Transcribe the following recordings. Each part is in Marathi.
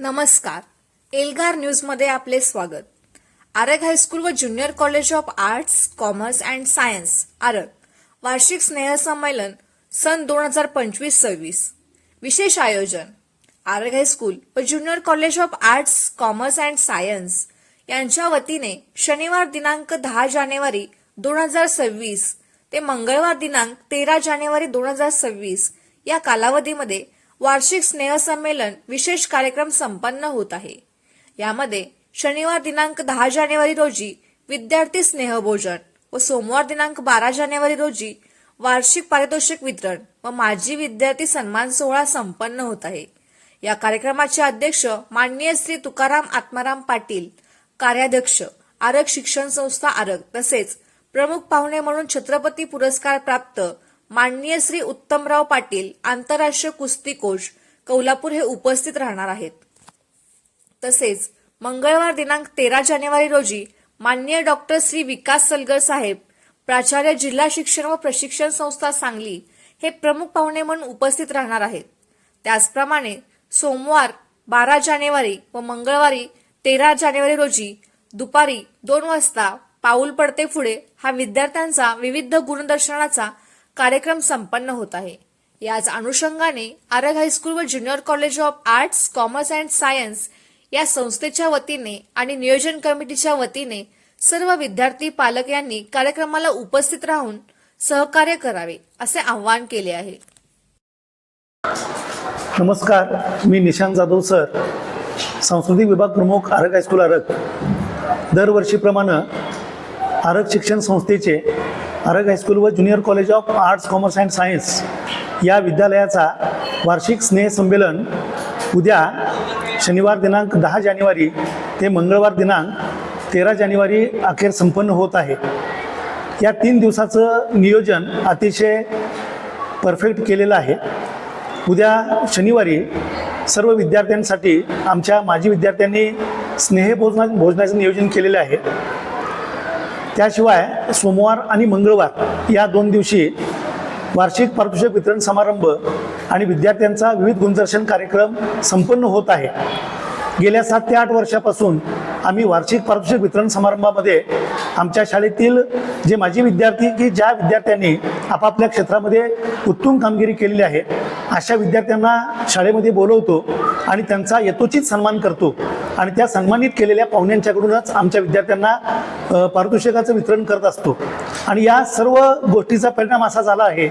नमस्कार. एल्गार न्यूजमध्ये आपले स्वागत. आरग हायस्कूल व junior college of arts, commerce and science Arag वार्षिक स्नेहसंमेलन सन 2025-26 विशेष आयोजन. आरग हायस्कूल व junior college of arts, commerce and science यांच्या वतीने शनिवार दिनांक 10 जानेवारी 2026 ते मंगळवार दिनांक 13 जानेवारी 2026 या कालावधीमध्ये वार्षिक स्नेहसंमेलन विशेष कार्यक्रम संपन्न होत आहे. यामध्ये शनिवार दिनांक 10 जानेवारी रोजी विद्यार्थी स्नेहभोजन व सोमवार दिनांक 12 जानेवारी रोजी वार्षिक पारितोषिक वितरण व माजी विद्यार्थी सन्मान सोहळा संपन्न होत आहे. या कार्यक्रमाचे अध्यक्ष माननीय श्री तुकाराम आत्माराम पाटील, कार्याध्यक्ष आरग शिक्षण संस्था आरग, तसेच प्रमुख पाहुणे म्हणून छत्रपती पुरस्कार प्राप्त माननीय श्री उत्तमराव पाटील, आंतरराष्ट्रीय कुस्ती कोच, कोल्हापूर हे उपस्थित राहणार आहेत. तसेच मंगळवार दिनांक 13 जानेवारी रोजी माननीय डॉक्टर श्री विकास सलगर साहेब, प्राचार्य जिल्हा शिक्षण व प्रशिक्षण संस्था सांगली हे प्रमुख पाहुणे म्हणून उपस्थित राहणार आहेत. त्याचप्रमाणे सोमवार 12 जानेवारी व मंगळवारी 13 जानेवारी रोजी दुपारी 2 वाजता पाऊल पडते पुढे हा विद्यार्थ्यांचा विविध गुणदर्शनाचा कार्यक्रम संपन्न होत आहे. याच अनुषंगाने आरग हायस्कूल व junior college of arts, commerce and science या संस्थेच्या वतीने आणि नियोजन कमिटीच्या वतीने सर्व विद्यार्थी पालक यांनी कार्यक्रमाला उपस्थित राहून सहकार्य करावे असे आवाहन केले आहे. नमस्कार, मी निशांत जाधव सर, सांस्कृतिक विभाग प्रमुख आरग हायस्कूल आरग. दरवर्षीप्रमाणे आरग शिक्षण संस्थेचे आरग हायस्कूल व junior college of arts, commerce and science या विद्यालयाचा वार्षिक स्नेहसंमेलन उद्या शनिवार दिनांक 10 जानेवारी ते मंगळवार दिनांक 13 जानेवारी अखेर संपन्न होत आहे. या 3 दिवसाचं नियोजन अतिशय परफेक्ट केलेलं आहे. उद्या शनिवारी सर्व विद्यार्थ्यांसाठी आमच्या माजी विद्यार्थ्यांनी भोजनाचं नियोजन केलेलं आहे. त्याशिवाय सोमवार आणि मंगळवार या 2 दिवशी वार्षिक पारितोषिक वितरण समारंभ आणि विद्यार्थ्यांचा विविध गुणदर्शन कार्यक्रम संपन्न होत आहे. गेल्या 7 ते 8 वर्षापासून आम्ही वार्षिक पारितोषिक वितरण समारंभामध्ये आमच्या शाळेतील जे माजी विद्यार्थी की ज्या विद्यार्थ्यांनी आपापल्या क्षेत्रामध्ये उत्तम कामगिरी केलेली आहे अशा विद्यार्थ्यांना शाळेमध्ये बोलवतो आणि त्यांचा यथोचित सन्मान करतो आणि त्या सन्मानित केलेल्या पाहुण्यांच्याकडूनच आमच्या विद्यार्थ्यांना पारितोषिकाचं वितरण करत असतो. आणि या सर्व गोष्टीचा परिणाम असा झाला आहे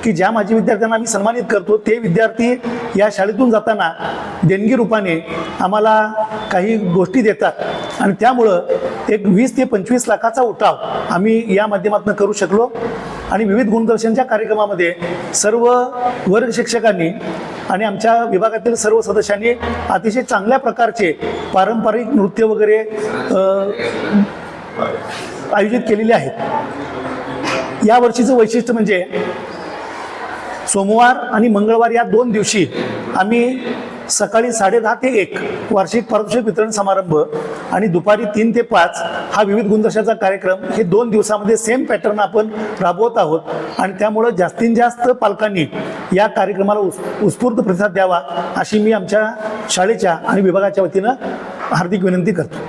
की ज्या माजी विद्यार्थ्यांना आम्ही सन्मानित करतो ते विद्यार्थी या शाळेतून जाताना देणगी रूपाने आम्हाला काही गोष्टी देतात आणि त्यामुळं एक 20 ते 25 लाखाचा उठाव आम्ही या माध्यमातून करू शकलो. आणि विविध गुणदर्शनच्या कार्यक्रमामध्ये सर्व वर्ग शिक्षकांनी आणि आमच्या विभागातील सर्व सदस्यांनी अतिशय चांगल्या प्रकारचे पारंपरिक नृत्य वगैरे आयोजित केलेले आहेत. या वर्षीचं वैशिष्ट्य म्हणजे सोमवार आणि मंगळवार या 2 दिवशी आम्ही सकाळी 10:30 ते 1 वार्षिक पारितोषिक वितरण समारंभ आणि दुपारी 3 ते 5 हा विविध गुणदर्शनाचा कार्यक्रम हे 2 दिवसामध्ये सेम पॅटर्न आपण राबवत आहोत. आणि त्यामुळं जास्तीत जास्त पालकांनी या कार्यक्रमाला उत्स्फूर्त प्रतिसाद द्यावा अशी मी आमच्या शाळेच्या आणि विभागाच्या वतीनं हार्दिक विनंती करतो.